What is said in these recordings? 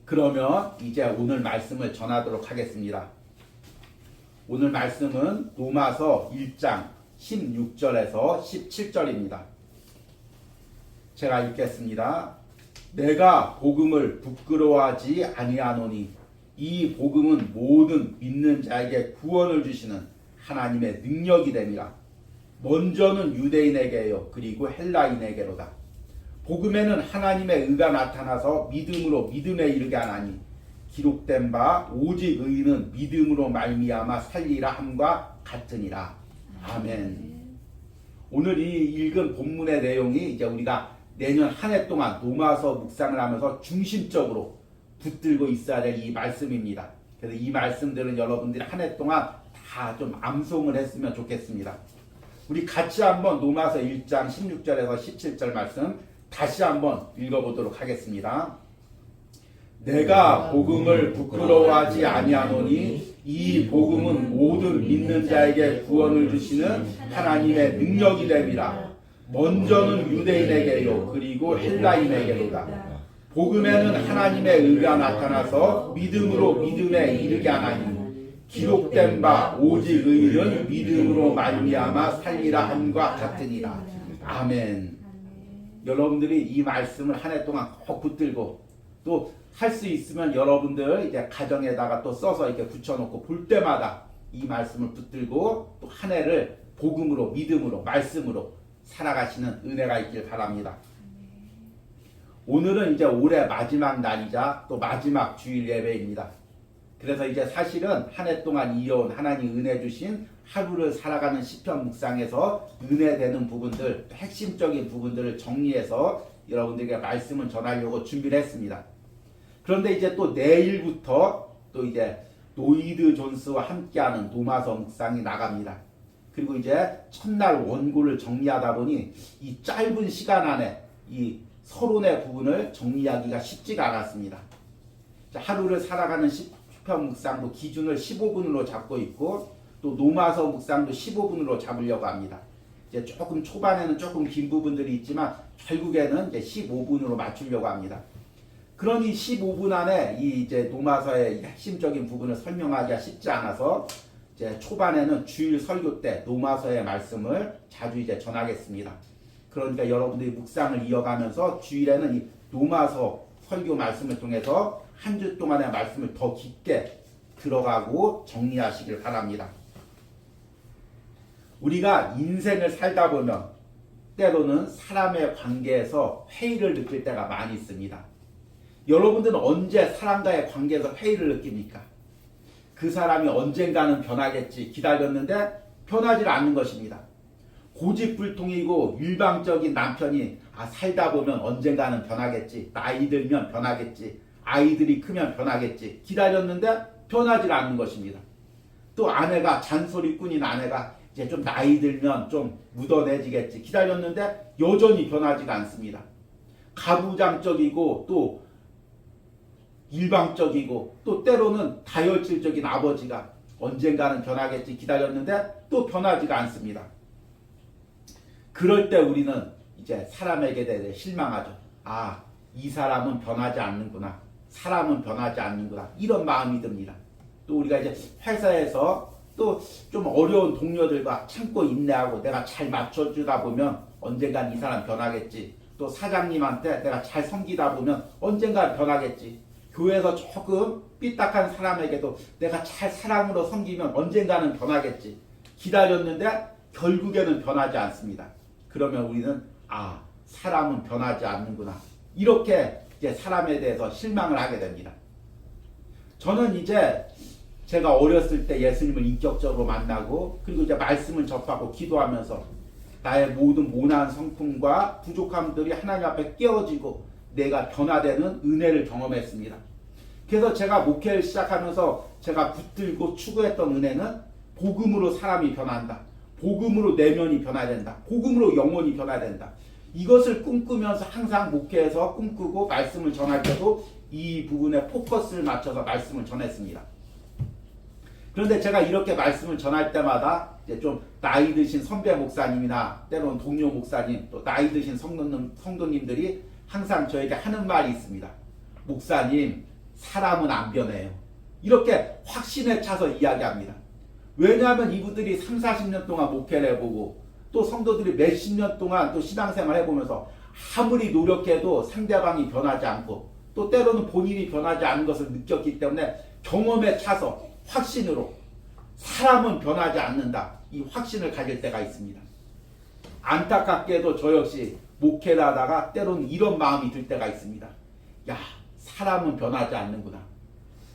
그러면 이제 오늘 말씀을 전하도록 하겠습니다. 오늘 말씀은 로마서 1장 16절에서 17절입니다. 제가 읽겠습니다. 내가 복음을 부끄러워하지 아니하노니 이 복음은 모든 믿는 자에게 구원을 주시는 하나님의 능력이 됨이라. 먼저는 유대인에게요 그리고 헬라인에게로다. 복음에는 하나님의 의가 나타나서 믿음으로 믿음에 이르게 하나니 기록된 바 오직 의인은 믿음으로 말미암아 살리라 함과 같으니라. 아멘. 오늘 이 읽은 본문의 내용이 이제 우리가 내년 한 해 동안 로마서 묵상을 하면서 중심적으로 붙들고 있어야 될 이 말씀입니다. 그래서 이 말씀들은 여러분들이 한 해 동안 다 좀 암송을 했으면 좋겠습니다. 우리 같이 한번 로마서 1장 16절에서 17절 말씀 다시 한번 읽어보도록 하겠습니다. 내가 복음을 부끄러워하지 아니하노니 이 복음은 모든 믿는 자에게 구원을 주시는 하나님의 능력이 됨이라. 먼저는 유대인에게요 그리고 헬라인에게로다. 복음에는 하나님의 의가 나타나서 믿음으로 믿음에 이르게 하나니 기록된 바 오직 의인은 믿음으로 말미암아 살리라 함과 같으니라. 아멘. 여러분들이 이 말씀을 한 해 동안 꼭 붙들고 또 할 수 있으면 여러분들 이제 가정에다가 또 써서 이렇게 붙여놓고 볼 때마다 이 말씀을 붙들고 또 한 해를 복음으로 믿음으로 말씀으로 살아가시는 은혜가 있길 바랍니다. 오늘은 이제 올해 마지막 날이자 또 마지막 주일 예배입니다. 그래서 이제 사실은 한 해 동안 이어온 하나님 은혜 주신 하루를 살아가는 시편 묵상에서 은혜되는 부분들, 핵심적인 부분들을 정리해서 여러분들에게 말씀을 전하려고 준비를 했습니다. 그런데 이제 또 내일부터 또 이제 노이드 존스와 함께하는 로마서 묵상이 나갑니다. 그리고 이제 첫날 원고를 정리하다 보니 이 짧은 시간 안에 이 서론의 부분을 정리하기가 쉽지가 않았습니다. 하루를 살아가는 시편 묵상도 기준을 15분으로 잡고 있고 또 로마서 묵상도 15분으로 잡으려고 합니다. 이제 조금 초반에는 조금 긴 부분들이 있지만 결국에는 이제 15분으로 맞추려고 합니다. 그러니 15분 안에 이 이제 로마서의 핵심적인 부분을 설명하기가 쉽지 않아서 이제 초반에는 주일 설교 때 로마서의 말씀을 자주 이제 전하겠습니다. 그러니까 여러분들이 묵상을 이어가면서 주일에는 이 로마서 설교 말씀을 통해서 한 주 동안의 말씀을 더 깊게 들어가고 정리하시길 바랍니다. 우리가 인생을 살다 보면 때로는 사람의 관계에서 회의를 느낄 때가 많이 있습니다. 여러분들은 언제 사람과의 관계에서 회의를 느낍니까? 그 사람이 언젠가는 변하겠지 기다렸는데 변하지 않는 것입니다. 고집불통이고 일방적인 남편이 살다 보면 언젠가는 변하겠지, 나이 들면 변하겠지, 아이들이 크면 변하겠지 기다렸는데 변하지 않는 것입니다. 또 아내가 잔소리꾼인 아내가 이제 좀 나이 들면 좀 묻어내지겠지 기다렸는데 여전히 변하지가 않습니다. 가부장적이고 또 일방적이고 또 때로는 다혈질적인 아버지가 언젠가는 변하겠지 기다렸는데 또 변하지가 않습니다. 그럴 때 우리는 이제 사람에게 대해 실망하죠. 이 사람은 변하지 않는구나. 사람은 변하지 않는구나. 이런 마음이 듭니다. 또 우리가 이제 회사에서 또 좀 어려운 동료들과 참고 인내하고 내가 잘 맞춰주다 보면 언젠간 이 사람 변하겠지. 또 사장님한테 내가 잘 섬기다 보면 언젠간 변하겠지. 교회에서 조금 삐딱한 사람에게도 내가 잘 사랑으로 섬기면 언젠가는 변하겠지. 기다렸는데 결국에는 변하지 않습니다. 그러면 우리는 사람은 변하지 않는구나. 이렇게 이제 사람에 대해서 실망을 하게 됩니다. 저는 이제 제가 어렸을 때 예수님을 인격적으로 만나고 그리고 이제 말씀을 접하고 기도하면서 나의 모든 모난 성품과 부족함들이 하나님 앞에 깨어지고 내가 변화되는 은혜를 경험했습니다. 그래서 제가 목회를 시작하면서 제가 붙들고 추구했던 은혜는 복음으로 사람이 변한다. 복음으로 내면이 변화된다. 복음으로 영혼이 변화된다. 이것을 꿈꾸면서 항상 목회에서 꿈꾸고 말씀을 전할 때도 이 부분에 포커스를 맞춰서 말씀을 전했습니다. 그런데 제가 이렇게 말씀을 전할 때마다 이제 좀 나이 드신 선배 목사님이나 때로는 동료 목사님 또 나이 드신 성도님들이 항상 저에게 하는 말이 있습니다. 목사님, 사람은 안 변해요. 이렇게 확신에 차서 이야기합니다. 왜냐하면 이분들이 3, 40년 동안 목회를 해보고 또 성도들이 몇십 년 동안 또 신앙생활 해보면서 아무리 노력해도 상대방이 변하지 않고 또 때로는 본인이 변하지 않은 것을 느꼈기 때문에 경험에 차서 확신으로 사람은 변하지 않는다. 이 확신을 가질 때가 있습니다. 안타깝게도 저 역시 목회를 하다가 때로는 이런 마음이 들 때가 있습니다. 야, 사람은 변하지 않는구나.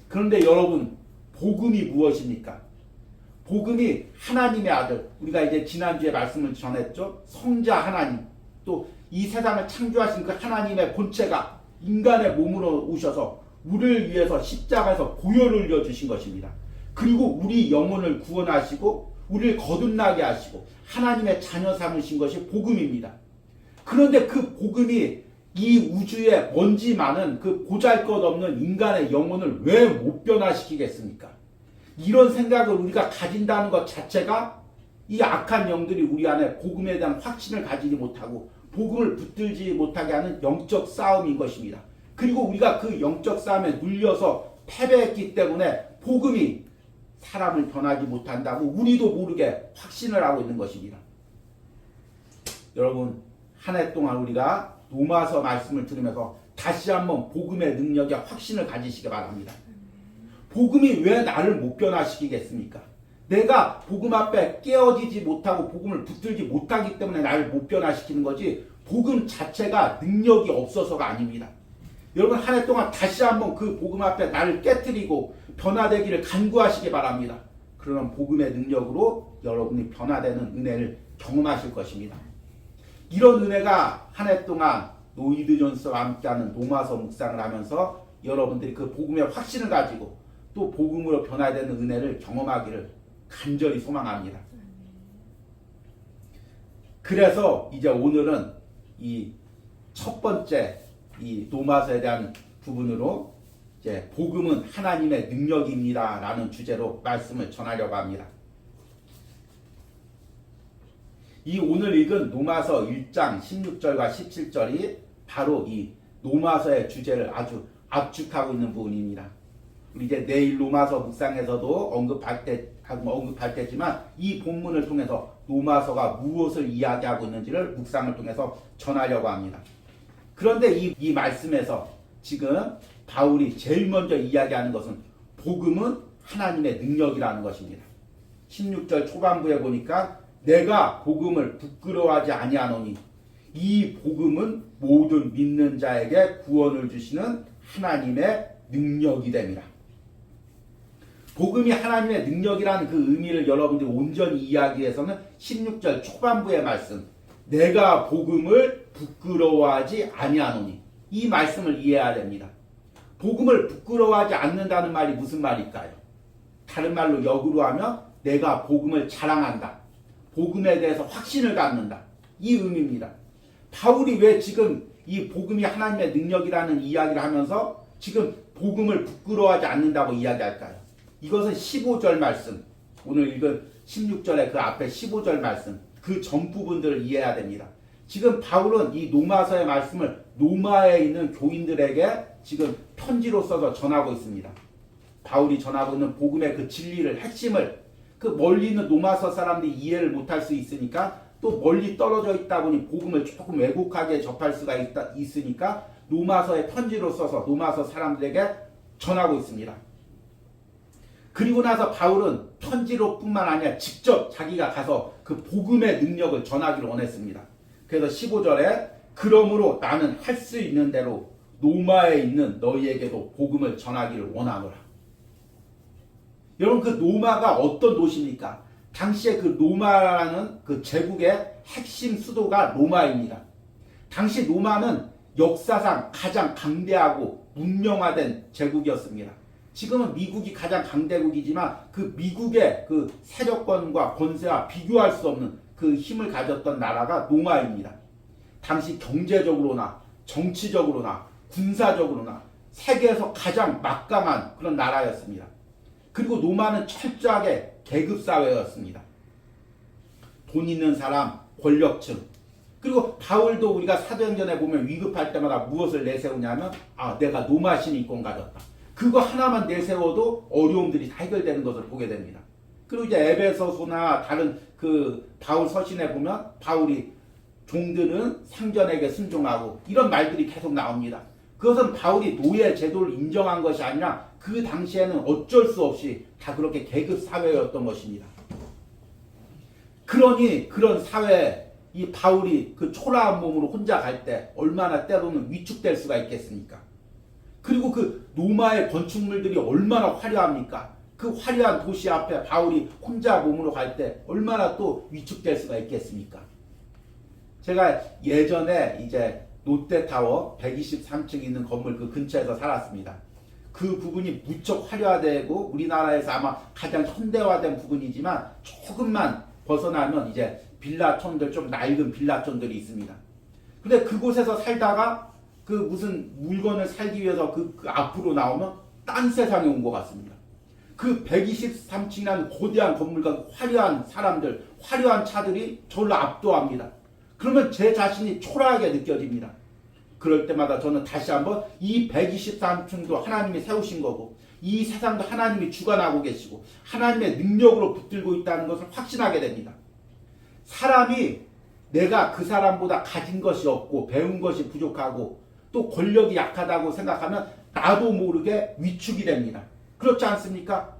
그런데 여러분, 복음이 무엇입니까? 복음이 하나님의 아들, 우리가 이제 지난주에 말씀을 전했죠. 성자 하나님, 또 이 세상을 창조하신 그 하나님의 본체가 인간의 몸으로 오셔서 우리를 위해서 십자가에서 보혈을 흘려 주신 것입니다. 그리고 우리 영혼을 구원하시고 우리를 거듭나게 하시고 하나님의 자녀 삼으신 것이 복음입니다. 그런데 그 복음이 이 우주에 먼지 많은 그 보잘것없는 인간의 영혼을 왜 못 변화시키겠습니까? 이런 생각을 우리가 가진다는 것 자체가 이 악한 영들이 우리 안에 복음에 대한 확신을 가지지 못하고 복음을 붙들지 못하게 하는 영적 싸움인 것입니다. 그리고 우리가 그 영적 싸움에 눌려서 패배했기 때문에 복음이 사람을 변하지 못한다고 우리도 모르게 확신을 하고 있는 것입니다. 여러분, 한 해 동안 우리가 로마서 말씀을 들으면서 다시 한번 복음의 능력에 확신을 가지시기 바랍니다. 복음이 왜 나를 못 변화시키겠습니까? 내가 복음 앞에 깨어지지 못하고 복음을 붙들지 못하기 때문에 나를 못 변화시키는 거지 복음 자체가 능력이 없어서가 아닙니다. 여러분, 한 해 동안 다시 한번 그 복음 앞에 나를 깨트리고 변화되기를 간구하시기 바랍니다. 그러면 복음의 능력으로 여러분이 변화되는 은혜를 경험하실 것입니다. 이런 은혜가 한 해 동안 노이드 존스와 함께하는 로마서 묵상을 하면서 여러분들이 그 복음의 확신을 가지고 또 복음으로 변화되는 은혜를 경험하기를 간절히 소망합니다. 그래서 이제 오늘은 이 첫 번째 이 로마서에 대한 부분으로 이제 복음은 하나님의 능력입니다 라는 주제로 말씀을 전하려고 합니다. 이 오늘 읽은 로마서 1장 16절과 17절이 바로 이 로마서의 주제를 아주 압축하고 있는 부분입니다. 우리 이제 내일 로마서 묵상에서도 언급할 때지만 이 본문을 통해서 로마서가 무엇을 이야기하고 있는지를 묵상을 통해서 전하려고 합니다. 그런데 이 말씀에서 지금 바울이 제일 먼저 이야기하는 것은 복음은 하나님의 능력이라는 것입니다. 16절 초반부에 보니까 내가 복음을 부끄러워하지 아니하노니 이 복음은 모든 믿는 자에게 구원을 주시는 하나님의 능력이 됩니다. 복음이 하나님의 능력이라는 그 의미를 여러분들이 온전히 이해하기 위해서는 16절 초반부의 말씀 내가 복음을 부끄러워하지 아니하노니 이 말씀을 이해해야 됩니다. 복음을 부끄러워하지 않는다는 말이 무슨 말일까요? 다른 말로 역으로 하면 내가 복음을 자랑한다. 복음에 대해서 확신을 갖는다. 이 의미입니다. 바울이 왜 지금 이 복음이 하나님의 능력이라는 이야기를 하면서 지금 복음을 부끄러워하지 않는다고 이야기할까요? 이것은 15절 말씀, 오늘 읽은 16절의 그 앞에 15절 말씀, 그 전 부분들을 이해해야 됩니다. 지금 바울은 이 로마서의 말씀을 로마에 있는 교인들에게 지금 편지로 써서 전하고 있습니다. 바울이 전하고 있는 복음의 그 진리를, 핵심을 그 멀리 있는 로마서 사람들이 이해를 못할 수 있으니까 또 멀리 떨어져 있다 보니 복음을 조금 왜곡하게 접할 수가 있으니까 로마서의 편지로 써서 로마서 사람들에게 전하고 있습니다. 그리고 나서 바울은 편지로 뿐만 아니라 직접 자기가 가서 그 복음의 능력을 전하기를 원했습니다. 그래서 15절에 그러므로 나는 할 수 있는 대로 로마에 있는 너희에게도 복음을 전하기를 원하노라. 여러분, 그 로마가 어떤 도시입니까? 당시에 그 로마라는 그 제국의 핵심 수도가 로마입니다. 당시 로마는 역사상 가장 강대하고 문명화된 제국이었습니다. 지금은 미국이 가장 강대국이지만 그 미국의 그 세력권과 권세와 비교할 수 없는 그 힘을 가졌던 나라가 로마입니다. 당시 경제적으로나 정치적으로나 군사적으로나 세계에서 가장 막강한 그런 나라였습니다. 그리고 로마는 철저하게 계급사회였습니다. 돈 있는 사람, 권력층. 그리고 바울도 우리가 사도행전에 보면 위급할 때마다 무엇을 내세우냐면 내가 로마 시민권 가졌다. 그거 하나만 내세워도 어려움들이 다 해결되는 것을 보게 됩니다. 그리고 이제 에베소서나 다른 그 바울 서신에 보면 바울이 종들은 상전에게 순종하고 이런 말들이 계속 나옵니다. 그것은 바울이 노예 제도를 인정한 것이 아니라 그 당시에는 어쩔 수 없이 다 그렇게 계급 사회였던 것입니다. 그러니 그런 사회에 이 바울이 그 초라한 몸으로 혼자 갈 때 얼마나 때로는 위축될 수가 있겠습니까? 그리고 그 로마의 건축물들이 얼마나 화려합니까? 그 화려한 도시 앞에 바울이 혼자 몸으로 갈 때 얼마나 또 위축될 수가 있겠습니까? 제가 예전에 이제 롯데타워 123층 있는 건물 그 근처에서 살았습니다. 그 부분이 무척 화려하되고 우리나라에서 아마 가장 현대화된 부분이지만 조금만 벗어나면 이제 빌라촌들, 좀 낡은 빌라촌들이 있습니다. 근데 그곳에서 살다가 그 무슨 물건을 살기 위해서 그 앞으로 나오면 딴 세상에 온 것 같습니다. 그 123층이라는 거대한 건물과 화려한 사람들, 화려한 차들이 저를 압도합니다. 그러면 제 자신이 초라하게 느껴집니다. 그럴 때마다 저는 다시 한번 이 123층도 하나님이 세우신 거고 이 세상도 하나님이 주관하고 계시고 하나님의 능력으로 붙들고 있다는 것을 확신하게 됩니다. 사람이 내가 그 사람보다 가진 것이 없고 배운 것이 부족하고 또 권력이 약하다고 생각하면 나도 모르게 위축이 됩니다. 그렇지 않습니까?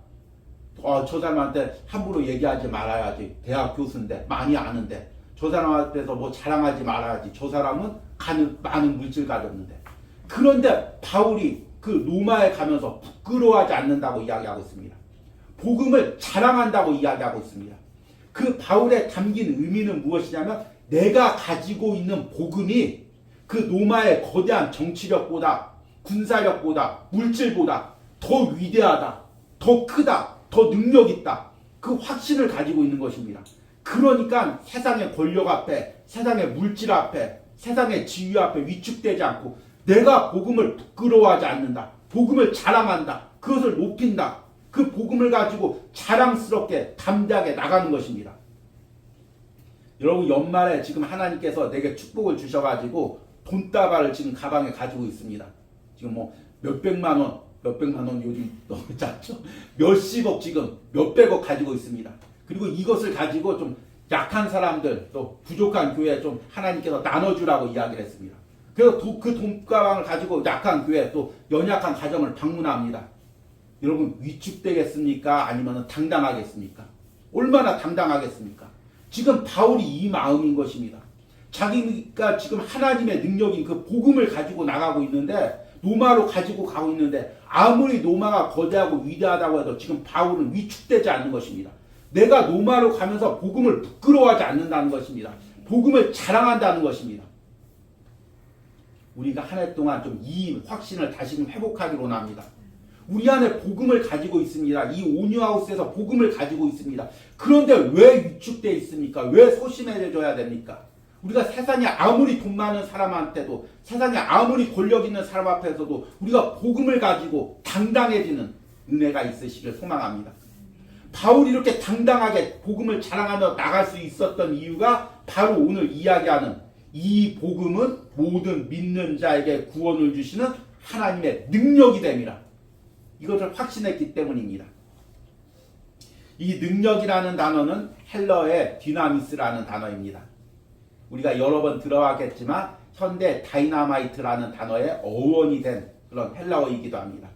저 사람한테 함부로 얘기하지 말아야지. 대학 교수인데 많이 아는데 저 사람 앞에서 뭐 자랑하지 말아야지. 저 사람은 많은 물질 가졌는데. 그런데 바울이 그 로마에 가면서 부끄러워하지 않는다고 이야기하고 있습니다. 복음을 자랑한다고 이야기하고 있습니다. 그 바울에 담긴 의미는 무엇이냐면 내가 가지고 있는 복음이 그 로마의 거대한 정치력보다 군사력보다 물질보다 더 위대하다, 더 크다, 더 능력 있다. 그 확신을 가지고 있는 것입니다. 그러니까 세상의 권력 앞에, 세상의 물질 앞에, 세상의 지위 앞에 위축되지 않고 내가 복음을 부끄러워하지 않는다. 복음을 자랑한다. 그것을 높인다. 그 복음을 가지고 자랑스럽게 담대하게 나가는 것입니다. 여러분 연말에 지금 하나님께서 내게 축복을 주셔가지고 돈다발을 지금 가방에 가지고 있습니다. 지금 뭐 몇백만 원 요즘 너무 작죠? 몇십억 지금 몇백억 가지고 있습니다. 그리고 이것을 가지고 좀 약한 사람들 또 부족한 교회에 좀 하나님께서 나눠주라고 이야기를 했습니다. 그래서 그 돈가방을 가지고 약한 교회 또 연약한 가정을 방문합니다. 여러분 위축되겠습니까? 아니면 당당하겠습니까? 얼마나 당당하겠습니까? 지금 바울이 이 마음인 것입니다. 자기가 지금 하나님의 능력인 그 복음을 가지고 나가고 있는데 로마로 가지고 가고 있는데 아무리 로마가 거대하고 위대하다고 해도 지금 바울은 위축되지 않는 것입니다. 내가 로마로 가면서 복음을 부끄러워하지 않는다는 것입니다. 복음을 자랑한다는 것입니다. 우리가 한 해 동안 좀 이 확신을 다시금 회복하기로 합니다. 우리 안에 복음을 가지고 있습니다. 이 온유하우스에서 복음을 가지고 있습니다. 그런데 왜 위축되어 있습니까? 왜 소심해져야 됩니까? 우리가 세상에 아무리 돈 많은 사람한테도 세상에 아무리 권력 있는 사람 앞에서도 우리가 복음을 가지고 당당해지는 은혜가 있으시길 소망합니다. 바울이 이렇게 당당하게 복음을 자랑하며 나갈 수 있었던 이유가 바로 오늘 이야기하는 이 복음은 모든 믿는 자에게 구원을 주시는 하나님의 능력이 됨이라. 이것을 확신했기 때문입니다. 이 능력이라는 단어는 헬러의 디나미스라는 단어입니다. 우리가 여러 번 들어가겠지만 현대 다이나마이트라는 단어의 어원이 된 그런 헬라어이기도 합니다.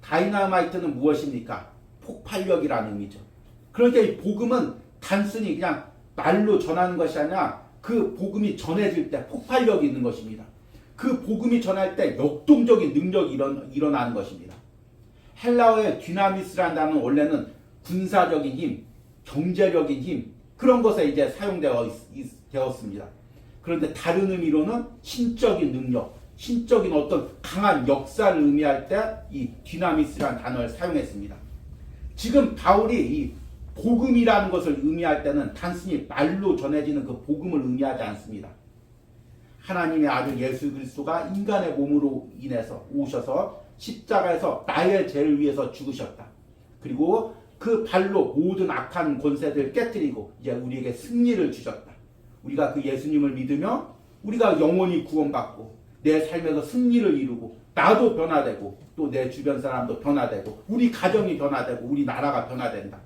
다이나마이트는 무엇입니까? 폭발력이라는 의미죠. 그러니까 이 복음은 단순히 그냥 말로 전하는 것이 아니라 그 복음이 전해질 때 폭발력이 있는 것입니다. 그 복음이 전할 때 역동적인 능력이 일어나는 것입니다. 헬라어의 디나미스라는 단어는 원래는 군사적인 힘, 경제적인 힘 그런 것에 이제 사용되었습니다. 그런데 다른 의미로는 신적인 능력, 신적인 어떤 강한 역사를 의미할 때 이 디나미스라는 단어를 사용했습니다. 지금 바울이 이 복음이라는 것을 의미할 때는 단순히 말로 전해지는 그 복음을 의미하지 않습니다. 하나님의 아들 예수 그리스도가 인간의 몸으로 인해서 오셔서 십자가에서 나의 죄를 위해서 죽으셨다. 그리고 그 발로 모든 악한 권세들을 깨뜨리고 이제 우리에게 승리를 주셨다. 우리가 그 예수님을 믿으며 우리가 영원히 구원받고 내 삶에서 승리를 이루고 나도 변화되고 또 내 주변 사람도 변화되고 우리 가정이 변화되고 우리 나라가 변화된다.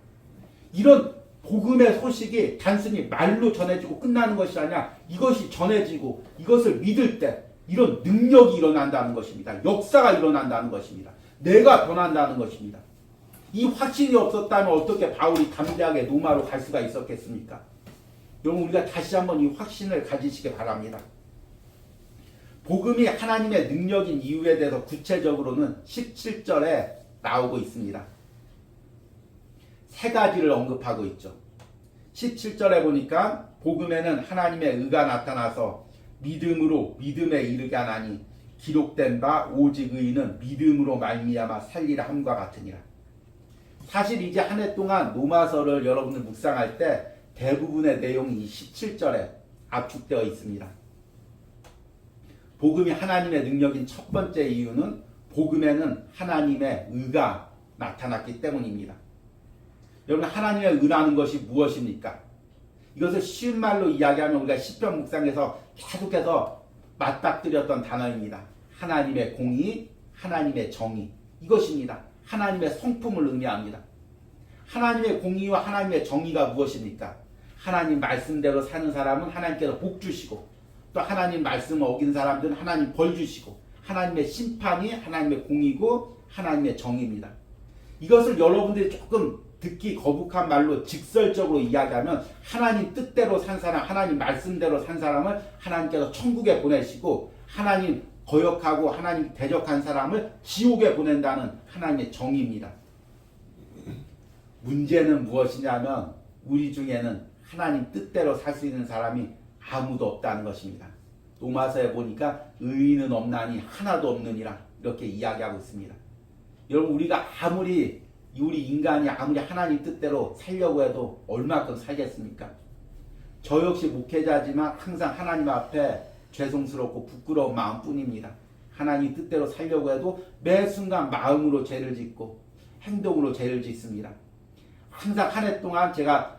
이런 복음의 소식이 단순히 말로 전해지고 끝나는 것이 아니라 이것이 전해지고 이것을 믿을 때 이런 능력이 일어난다는 것입니다. 역사가 일어난다는 것입니다. 내가 변한다는 것입니다. 이 확신이 없었다면 어떻게 바울이 담대하게 로마로 갈 수가 있었겠습니까? 여러분, 우리가 다시 한번 이 확신을 가지시기 바랍니다. 복음이 하나님의 능력인 이유에 대해서 구체적으로는 17절에 나오고 있습니다. 세 가지를 언급하고 있죠. 17절에 보니까 복음에는 하나님의 의가 나타나서 믿음으로 믿음에 이르게 하나니 기록된 바 오직 의인은 믿음으로 말미암아 살리라 함과 같으니라. 사실 이제 한 해 동안 로마서를 여러분들 묵상할 때 대부분의 내용이 이 17절에 압축되어 있습니다. 복음이 하나님의 능력인 첫 번째 이유는 복음에는 하나님의 의가 나타났기 때문입니다. 여러분, 하나님의 의라는 것이 무엇입니까? 이것을 쉬운 말로 이야기하면 우리가 시편 묵상에서 계속해서 맞닥뜨렸던 단어입니다. 하나님의 공의, 하나님의 정의, 이것입니다. 하나님의 성품을 의미합니다. 하나님의 공의와 하나님의 정의가 무엇입니까? 하나님 말씀대로 사는 사람은 하나님께서 복 주시고 또 하나님 말씀을 어긴 사람들은 하나님 벌 주시고 하나님의 심판이 하나님의 공의고 하나님의 정의입니다. 이것을 여러분들이 조금 듣기 거북한 말로 직설적으로 이야기하면 하나님 뜻대로 산 사람, 하나님 말씀대로 산 사람을 하나님께서 천국에 보내시고 하나님 거역하고 하나님 대적한 사람을 지옥에 보낸다는 하나님의 정의입니다. 문제는 무엇이냐면 우리 중에는 하나님 뜻대로 살 수 있는 사람이 아무도 없다는 것입니다. 로마서에 보니까 의인은 없나니 하나도 없느니라 이렇게 이야기하고 있습니다. 여러분, 우리가 우리 인간이 아무리 하나님 뜻대로 살려고 해도 얼마큼 살겠습니까? 저 역시 목회자지만 항상 하나님 앞에 죄송스럽고 부끄러운 마음뿐입니다. 하나님 뜻대로 살려고 해도 매 순간 마음으로 죄를 짓고 행동으로 죄를 짓습니다. 항상 한 해 동안 제가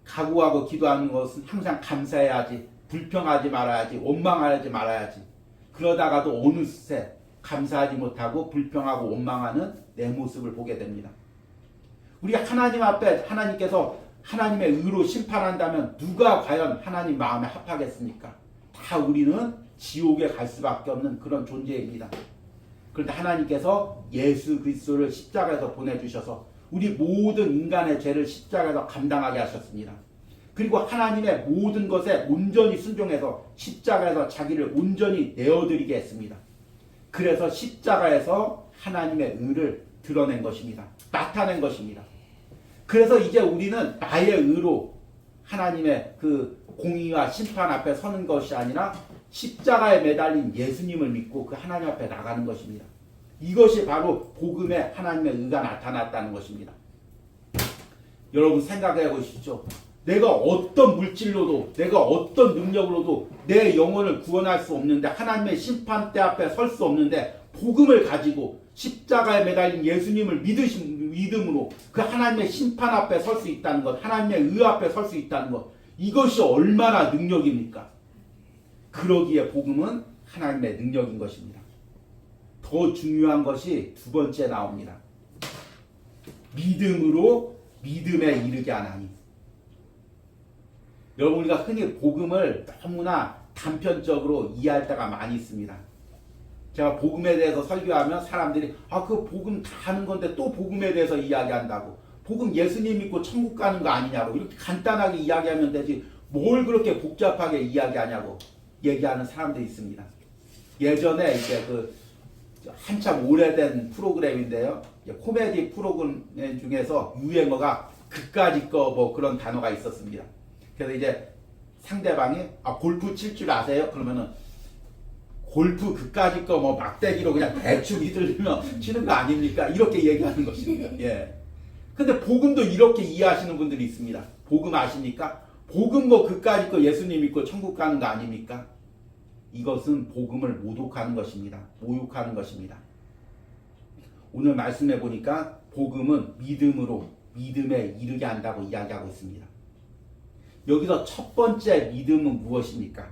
각오하고 기도하는 것은 항상 감사해야지, 불평하지 말아야지, 원망하지 말아야지. 그러다가도 어느새 감사하지 못하고 불평하고 원망하는 내 모습을 보게 됩니다. 우리 하나님 앞에 하나님께서 하나님의 의로 심판한다면 누가 과연 하나님 마음에 합하겠습니까? 다 우리는 지옥에 갈 수밖에 없는 그런 존재입니다. 그런데 하나님께서 예수 그리스도를 십자가에서 보내주셔서 우리 모든 인간의 죄를 십자가에서 감당하게 하셨습니다. 그리고 하나님의 모든 것에 온전히 순종해서 십자가에서 자기를 온전히 내어드리게 했습니다. 그래서 십자가에서 하나님의 의를 드러낸 것입니다. 나타낸 것입니다. 그래서 이제 우리는 나의 의로 하나님의 그 공의와 심판 앞에 서는 것이 아니라 십자가에 매달린 예수님을 믿고 그 하나님 앞에 나가는 것입니다. 이것이 바로 복음에 하나님의 의가 나타났다는 것입니다. 여러분, 생각해 보십시오. 내가 어떤 물질로도 내가 어떤 능력으로도 내 영혼을 구원할 수 없는데, 하나님의 심판대 앞에 설 수 없는데 복음을 가지고 십자가에 매달린 예수님을 믿음으로 그 하나님의 심판 앞에 설 수 있다는 것, 하나님의 의 앞에 설 수 있다는 것, 이것이 얼마나 능력입니까? 그러기에 복음은 하나님의 능력인 것입니다. 더 중요한 것이 두 번째 나옵니다. 믿음으로 믿음에 이르게 하나니. 여러분, 우리가 흔히 복음을 너무나 단편적으로 이해할 때가 많이 있습니다. 제가 복음에 대해서 설교하면 사람들이 그 복음 다 하는 건데 또 복음에 대해서 이야기한다고, 복음 예수님 믿고 천국 가는 거 아니냐고, 이렇게 간단하게 이야기하면 되지 뭘 그렇게 복잡하게 이야기하냐고 얘기하는 사람들이 있습니다. 예전에 이제 한참 오래된 프로그램인데요, 코미디 프로그램 중에서 유행어가 그까짓 거 뭐 그런 단어가 있었습니다. 그래서 이제 상대방이 골프 칠 줄 아세요? 그러면은 골프 그까짓 거 뭐 막대기로 그냥 대충 휘둘리면 치는 거 아닙니까? 이렇게 얘기하는 것입니다. 예. 근데 복음도 이렇게 이해하시는 분들이 있습니다. 복음 아십니까? 복음 뭐 그까짓 거 예수님 믿고 천국 가는 거 아닙니까? 이것은 복음을 모독하는 것입니다. 모욕하는 것입니다. 오늘 말씀해 보니까 복음은 믿음으로 믿음에 이르게 한다고 이야기하고 있습니다. 여기서 첫 번째 믿음은 무엇입니까?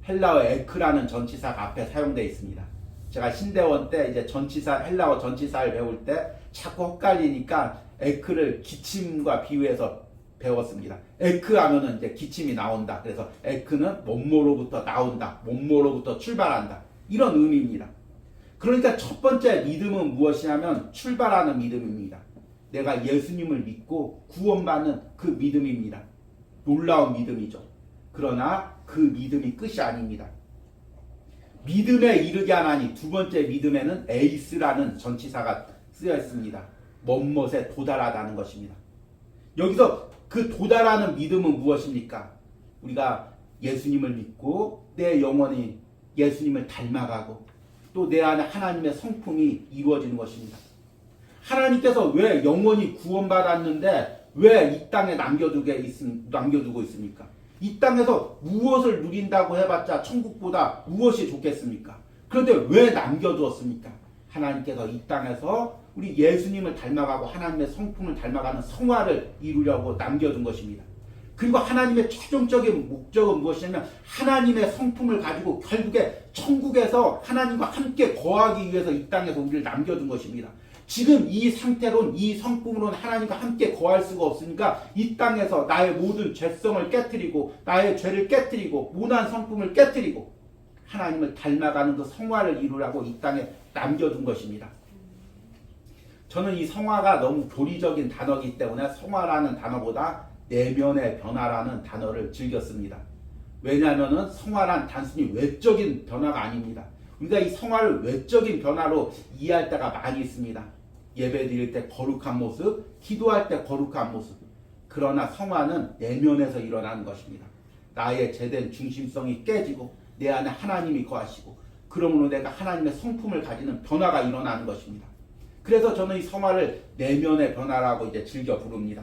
헬라어 에크라는 전치사가 앞에 사용되어 있습니다. 제가 신대원 때 이제 전치사, 헬라어 전치사를 배울 때 자꾸 헷갈리니까 에크를 기침과 비유해서 배웠습니다. 에크 하면은 이제 기침이 나온다. 그래서 에크는 몸모로부터 나온다. 몸모로부터 출발한다. 이런 의미입니다. 그러니까 첫 번째 믿음은 무엇이냐면 출발하는 믿음입니다. 내가 예수님을 믿고 구원받는 그 믿음입니다. 놀라운 믿음이죠. 그러나 그 믿음이 끝이 아닙니다. 믿음에 이르게 하나니 두 번째 믿음에는 에이스라는 전치사가 쓰여 있습니다. 먼못에 도달하다는 것입니다. 여기서 그 도달하는 믿음은 무엇입니까? 우리가 예수님을 믿고 내 영혼이 예수님을 닮아가고 또 내 안에 하나님의 성품이 이루어지는 것입니다. 하나님께서 왜 영혼이 구원받았는데 왜 이 땅에 남겨두고 있습니까? 이 땅에서 무엇을 누린다고 해봤자 천국보다 무엇이 좋겠습니까? 그런데 왜 남겨두었습니까? 하나님께서 이 땅에서 우리 예수님을 닮아가고 하나님의 성품을 닮아가는 성화를 이루려고 남겨둔 것입니다. 그리고 하나님의 최종적인 목적은 무엇이냐면 하나님의 성품을 가지고 결국에 천국에서 하나님과 함께 거하기 위해서 이 땅에서 우리를 남겨둔 것입니다. 지금 이 상태로는 이 성품으로는 하나님과 함께 거할 수가 없으니까 이 땅에서 나의 모든 죄성을 깨트리고 나의 죄를 깨트리고 모난 성품을 깨트리고 하나님을 닮아가는 그 성화를 이루라고 이 땅에 남겨둔 것입니다. 저는 이 성화가 너무 교리적인 단어이기 때문에 성화라는 단어보다 내면의 변화라는 단어를 즐겼습니다. 왜냐하면 성화란 단순히 외적인 변화가 아닙니다. 우리가 이 성화를 외적인 변화로 이해할 때가 많이 있습니다. 예배 드릴 때 거룩한 모습, 기도할 때 거룩한 모습. 그러나 성화는 내면에서 일어나는 것입니다. 나의 제된 중심성이 깨지고 내 안에 하나님이 거하시고 그러므로 내가 하나님의 성품을 가지는 변화가 일어나는 것입니다. 그래서 저는 이 성화를 내면의 변화라고 이제 즐겨 부릅니다.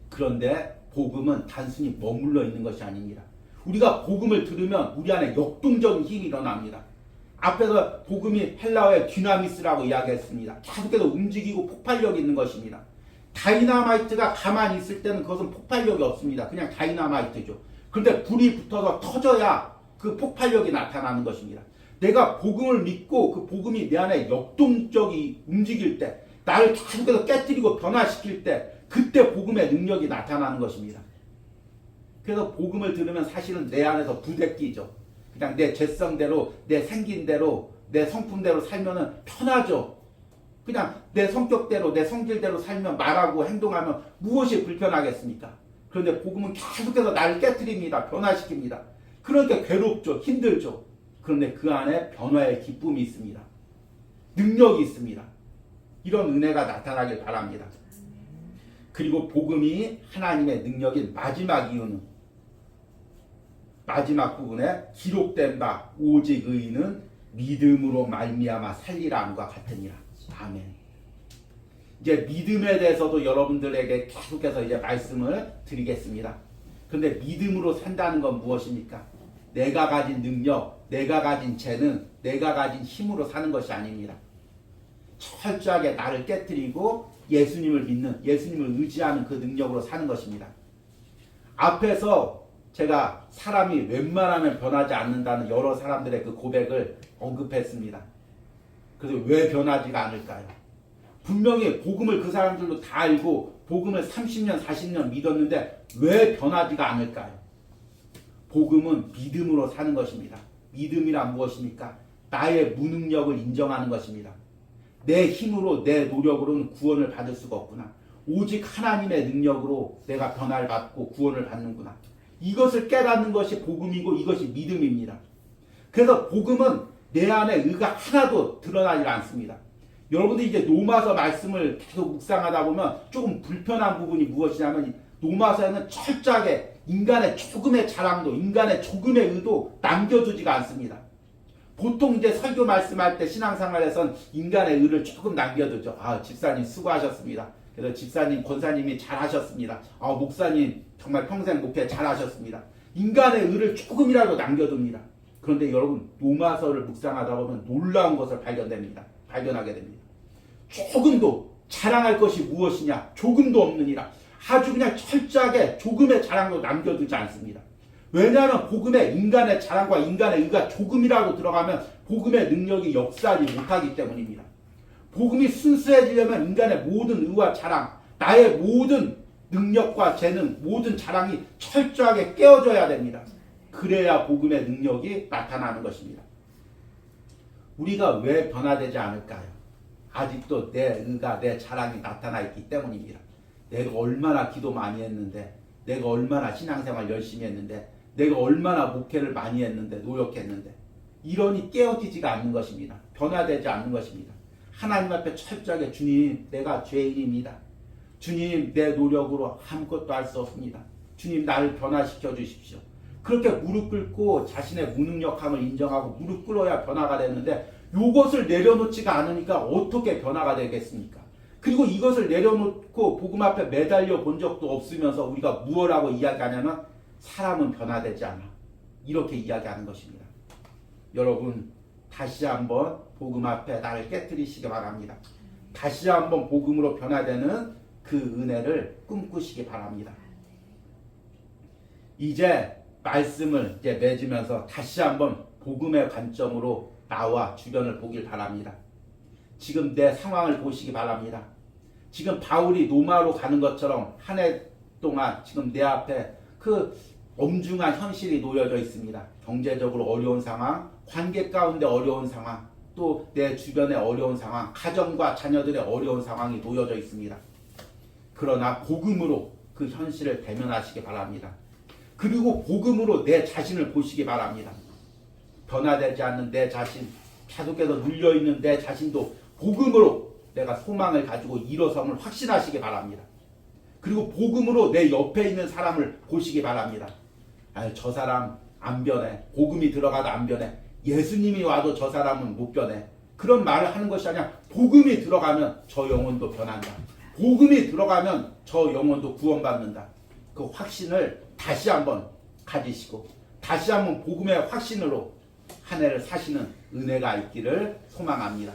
그런데 복음은 단순히 머물러 있는 것이 아닙니다. 우리가 복음을 들으면 우리 안에 역동적인 힘이 일어납니다. 앞에서 복음이 헬라어의 디나미스라고 이야기했습니다. 계속해서 움직이고 폭발력이 있는 것입니다. 다이나마이트가 가만히 있을 때는 그것은 폭발력이 없습니다. 그냥 다이나마이트죠. 그런데 불이 붙어서 터져야 그 폭발력이 나타나는 것입니다. 내가 복음을 믿고 그 복음이 내 안에 역동적이 움직일 때, 나를 계속해서 깨뜨리고 변화시킬 때, 그때 복음의 능력이 나타나는 것입니다. 그래서 복음을 들으면 사실은 내 안에서 부대끼죠. 그냥 내 죄성대로, 내 생긴대로, 내 성품대로 살면은 편하죠. 그냥 내 성격대로, 내 성질대로 살면 말하고 행동하면 무엇이 불편하겠습니까? 그런데 복음은 계속해서 나를 깨뜨립니다. 변화시킵니다. 그러니까 괴롭죠. 힘들죠. 그런데 그 안에 변화의 기쁨이 있습니다. 능력이 있습니다. 이런 은혜가 나타나길 바랍니다. 그리고 복음이 하나님의 능력인 마지막 이유는 마지막 부분에 기록된 바 오직 의인은 믿음으로 말미암아 살리라 함과 같으니라. 아멘. 이제 믿음에 대해서도 여러분들에게 계속해서 이제 말씀을 드리겠습니다. 그런데 믿음으로 산다는 건 무엇입니까? 내가 가진 능력, 내가 가진 재능, 내가 가진 힘으로 사는 것이 아닙니다. 철저하게 나를 깨뜨리고 예수님을 믿는, 예수님을 의지하는 그 능력으로 사는 것입니다. 앞에서 제가 사람이 웬만하면 변하지 않는다는 여러 사람들의 그 고백을 언급했습니다. 그래서 왜 변하지가 않을까요? 분명히 복음을 그 사람들도 다 알고 복음을 30년, 40년 믿었는데 왜 변하지가 않을까요? 복음은 믿음으로 사는 것입니다. 믿음이란 무엇입니까? 나의 무능력을 인정하는 것입니다. 내 힘으로, 내 노력으로는 구원을 받을 수가 없구나. 오직 하나님의 능력으로 내가 변화를 받고 구원을 받는구나. 이것을 깨닫는 것이 복음이고 이것이 믿음입니다. 그래서 복음은 내 안에 의가 하나도 드러나지 않습니다. 여러분들이 이제 로마서 말씀을 계속 묵상하다 보면 조금 불편한 부분이 무엇이냐면 로마서에는 철저하게 인간의 조금의 자랑도, 인간의 조금의 의도 남겨두지가 않습니다. 보통 이제 설교 말씀할 때 신앙생활에선 인간의 의를 조금 남겨두죠. 아, 집사님 수고하셨습니다. 그래서 집사님, 권사님이 잘하셨습니다. 아, 목사님 정말 평생 목회 잘하셨습니다. 인간의 의를 조금이라도 남겨둡니다. 그런데 여러분 로마서를 묵상하다 보면 놀라운 것을 발견하게 됩니다. 조금도 자랑할 것이 무엇이냐? 조금도 없느니라. 아주 그냥 철저하게 조금의 자랑도 남겨두지 않습니다. 왜냐하면 복음에 인간의 자랑과 인간의 의가 조금이라도 들어가면 복음의 능력이 역사하지 못하기 때문입니다. 복음이 순수해지려면 인간의 모든 의와 자랑, 나의 모든 능력과 재능, 모든 자랑이 철저하게 깨어져야 됩니다. 그래야 복음의 능력이 나타나는 것입니다. 우리가 왜 변화되지 않을까요? 아직도 내 의가, 내 자랑이 나타나 있기 때문입니다. 내가 얼마나 기도 많이 했는데, 내가 얼마나 신앙생활 열심히 했는데, 내가 얼마나 목회를 많이 했는데, 노력했는데, 이러니 깨어지지가 않는 것입니다. 변화되지 않는 것입니다. 하나님 앞에 철저하게 주님, 내가 죄인입니다. 주님, 내 노력으로 아무것도 할 수 없습니다. 주님, 나를 변화시켜 주십시오. 그렇게 무릎 꿇고 자신의 무능력함을 인정하고 무릎 꿇어야 변화가 되는데, 이것을 내려놓지가 않으니까 어떻게 변화가 되겠습니까? 그리고 이것을 내려놓고 복음 앞에 매달려 본 적도 없으면서 우리가 무엇라고 이야기하냐면 사람은 변화되지 않아. 이렇게 이야기하는 것입니다. 여러분, 다시 한번 복음 앞에 나를 깨트리시기 바랍니다. 다시 한번 복음으로 변화되는 그 은혜를 꿈꾸시기 바랍니다. 이제 말씀을 이제 맺으면서 다시 한번 복음의 관점으로 나와 주변을 보길 바랍니다. 지금 내 상황을 보시기 바랍니다. 지금 바울이 로마로 가는 것처럼 한 해 동안 지금 내 앞에 그 엄중한 현실이 놓여져 있습니다. 경제적으로 어려운 상황, 관계 가운데 어려운 상황, 또 내 주변의 어려운 상황, 가정과 자녀들의 어려운 상황이 놓여져 있습니다. 그러나 복음으로 그 현실을 대면하시기 바랍니다. 그리고 복음으로 내 자신을 보시기 바랍니다. 변화되지 않는 내 자신, 계속해서 눌려있는 내 자신도 복음으로 내가 소망을 가지고 일어섬을 확신하시기 바랍니다. 그리고 복음으로 내 옆에 있는 사람을 보시기 바랍니다. 아유, 저 사람 안 변해. 복음이 들어가도 안 변해. 예수님이 와도 저 사람은 못 변해. 그런 말을 하는 것이 아니라 복음이 들어가면 저 영혼도 변한다. 복음이 들어가면 저 영혼도 구원받는다. 그 확신을 다시 한번 가지시고 다시 한번 복음의 확신으로 한 해를 사시는 은혜가 있기를 소망합니다.